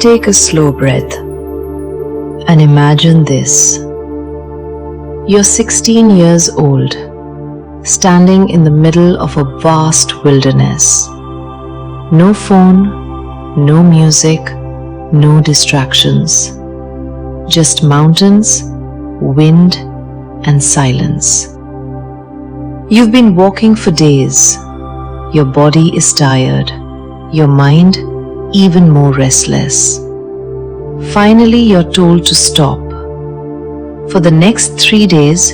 Take a slow breath and imagine this. You're 16 years old, standing in the middle of a vast wilderness. No phone, no music, no distractions. Just mountains, wind, and silence. You've been walking for days. Your body is tired, your mind even more restless. Finally, you're told to stop. For the next 3 days,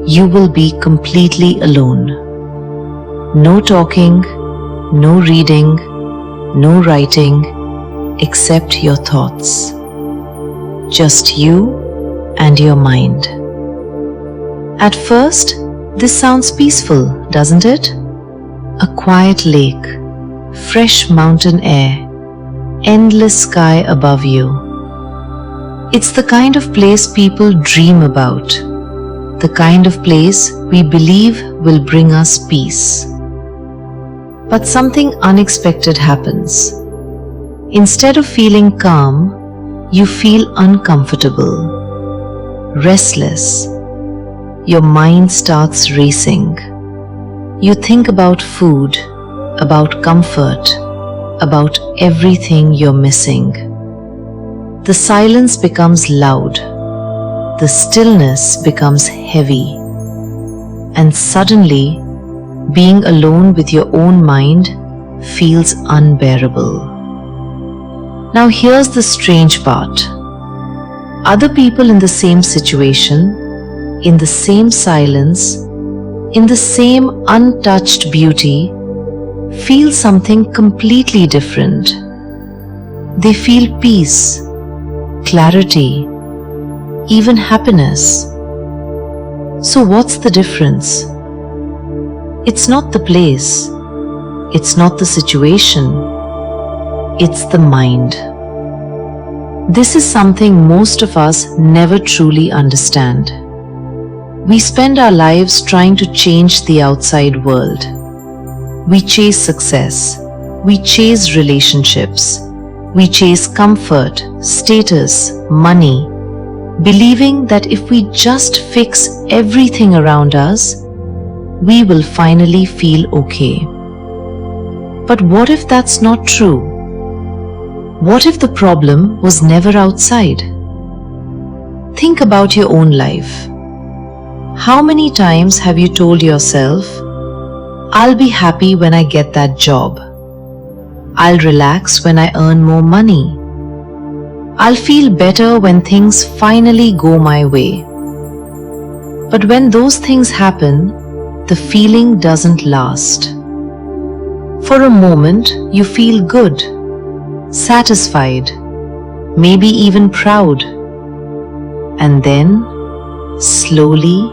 you will be completely alone. No talking, no reading, no writing, except your thoughts. Just you and your mind. At first, this sounds peaceful, doesn't it? A quiet lake, fresh mountain air, endless sky above you. It's the kind of place people dream about, the kind of place we believe will bring us peace. But something unexpected happens. Instead of feeling calm, you feel uncomfortable, restless. Your mind starts racing. You think about food, about comfort, about everything you're missing. The silence becomes loud. The stillness becomes heavy. And suddenly, being alone with your own mind feels unbearable. Now here's the strange part. Other people in the same situation, in the same silence, in the same untouched beauty, feel something completely different. They feel peace, clarity, even happiness. So what's the difference? It's not the place, it's not the situation, it's the mind. This is something most of us never truly understand. We spend our lives trying to change the outside world. We chase success, we chase relationships, we chase comfort, status, money, believing that if we just fix everything around us, we will finally feel okay. But what if that's not true? What if the problem was never outside? Think about your own life. How many times have you told yourself, I'll be happy when I get that job. I'll relax when I earn more money. I'll feel better when things finally go my way. But when those things happen, the feeling doesn't last. For a moment, you feel good, satisfied, maybe even proud. And then, slowly,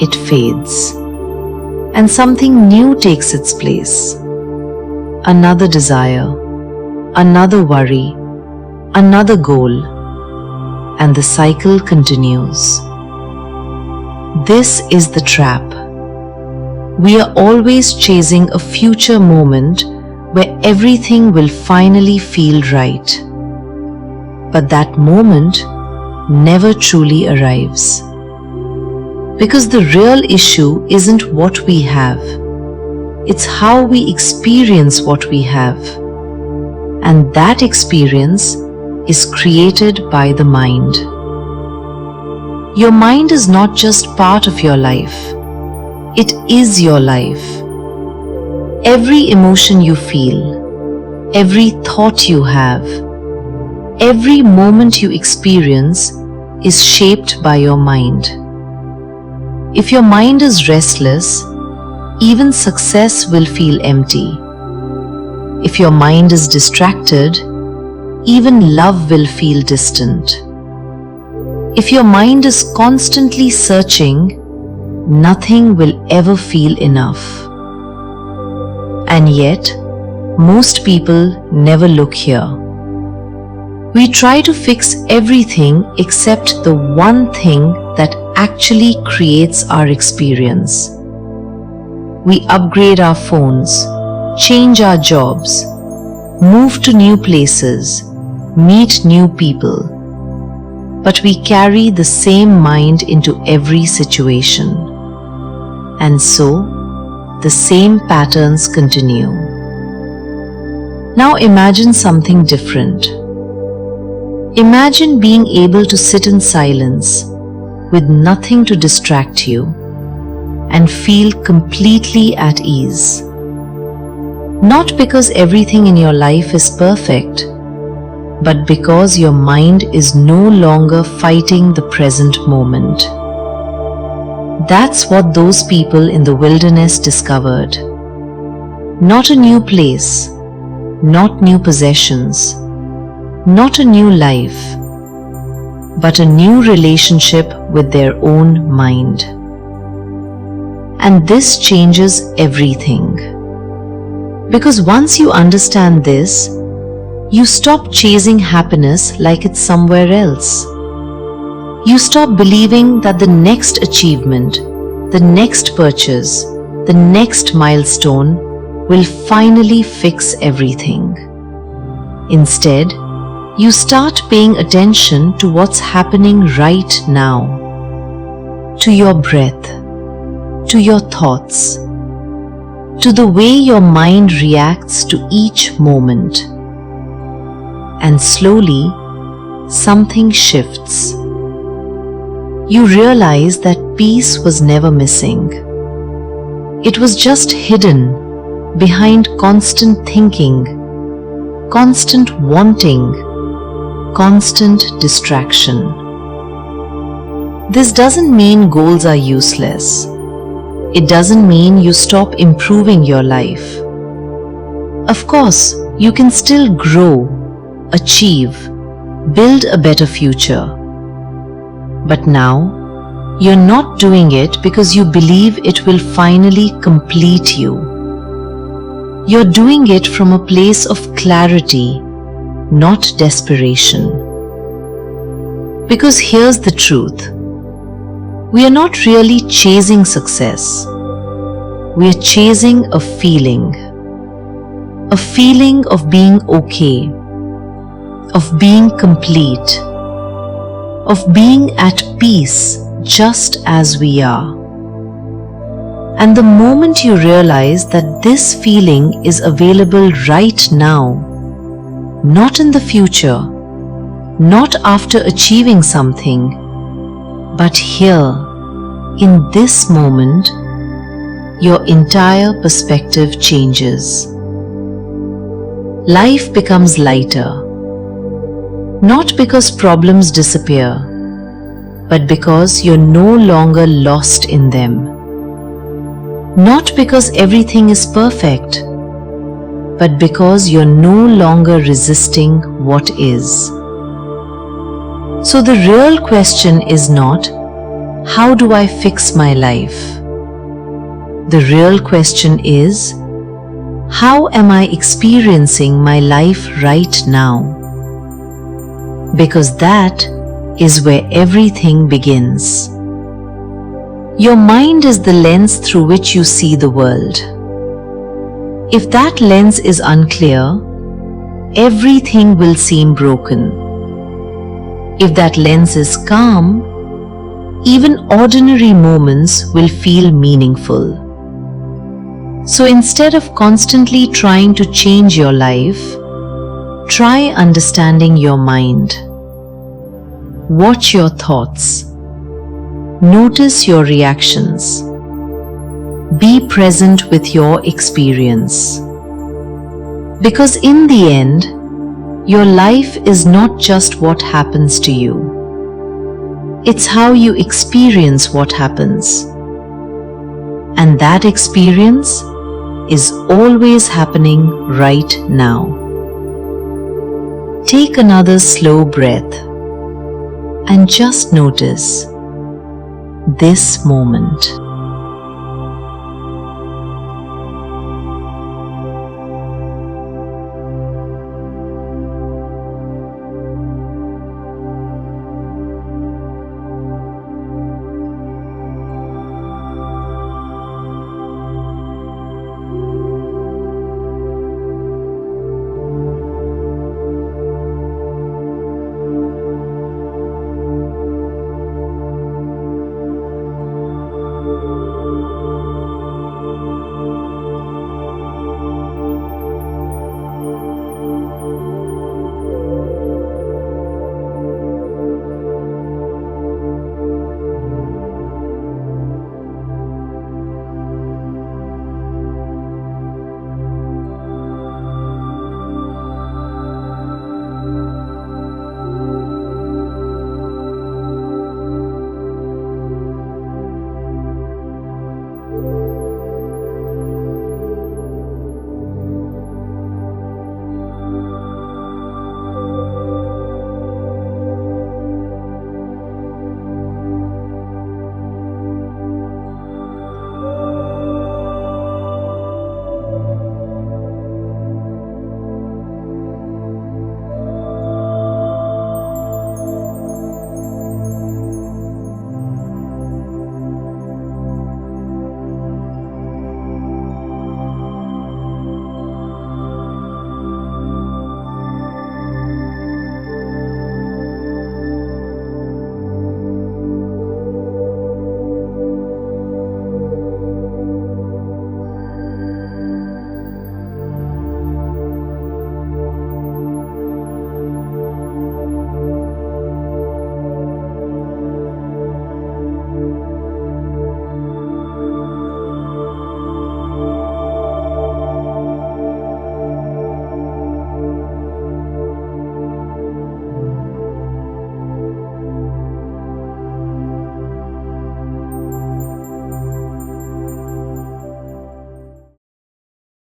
it fades. And something new takes its place. Another desire, another worry, another goal, and the cycle continues. This is the trap. We are always chasing a future moment where everything will finally feel right. But that moment never truly arrives. Because the real issue isn't what we have. It's how we experience what we have. And that experience is created by the mind. Your mind is not just part of your life. It is your life. Every emotion you feel, every thought you have, every moment you experience is shaped by your mind. If your mind is restless, even success will feel empty. If your mind is distracted, even love will feel distant. If your mind is constantly searching, nothing will ever feel enough. And yet, most people never look here. We try to fix everything except the one thing that actually creates our experience. We upgrade our phones, change our jobs, move to new places, meet new people, but we carry the same mind into every situation. And so, the same patterns continue. Now imagine something different. Imagine being able to sit in silence with nothing to distract you and feel completely at ease. Not because everything in your life is perfect, but because your mind is no longer fighting the present moment. That's what those people in the wilderness discovered. Not a new place, not new possessions, not a new life, but a new relationship with their own mind. And this changes everything. Because once you understand this, you stop chasing happiness like it's somewhere else. You stop believing that the next achievement, the next purchase, the next milestone will finally fix everything. Instead, you start paying attention to what's happening right now, to your breath, to your thoughts, to the way your mind reacts to each moment. And slowly, something shifts. You realize that peace was never missing. It was just hidden behind constant thinking, constant wanting, constant distraction. This doesn't mean goals are useless. It doesn't mean you stop improving your life. Of course, you can still grow, achieve, build a better future. But now, you're not doing it because you believe it will finally complete you. You're doing it from a place of clarity, not desperation. Because here's the truth. We are not really chasing success. We are chasing a feeling of being okay, of being complete, of being at peace just as we are. And the moment you realize that this feeling is available right now, not in the future, not after achieving something, but here, in this moment, your entire perspective changes. Life becomes lighter, not because problems disappear, but because you're no longer lost in them. Not because everything is perfect, but because you're no longer resisting what is. So the real question is not, how do I fix my life? The real question is, how am I experiencing my life right now? Because that is where everything begins. Your mind is the lens through which you see the world. If that lens is unclear, everything will seem broken. If that lens is calm, even ordinary moments will feel meaningful. So instead of constantly trying to change your life, try understanding your mind. Watch your thoughts. Notice your reactions. Be present with your experience. Because in the end, your life is not just what happens to you. It's how you experience what happens. And that experience is always happening right now. Take another slow breath and just notice this moment.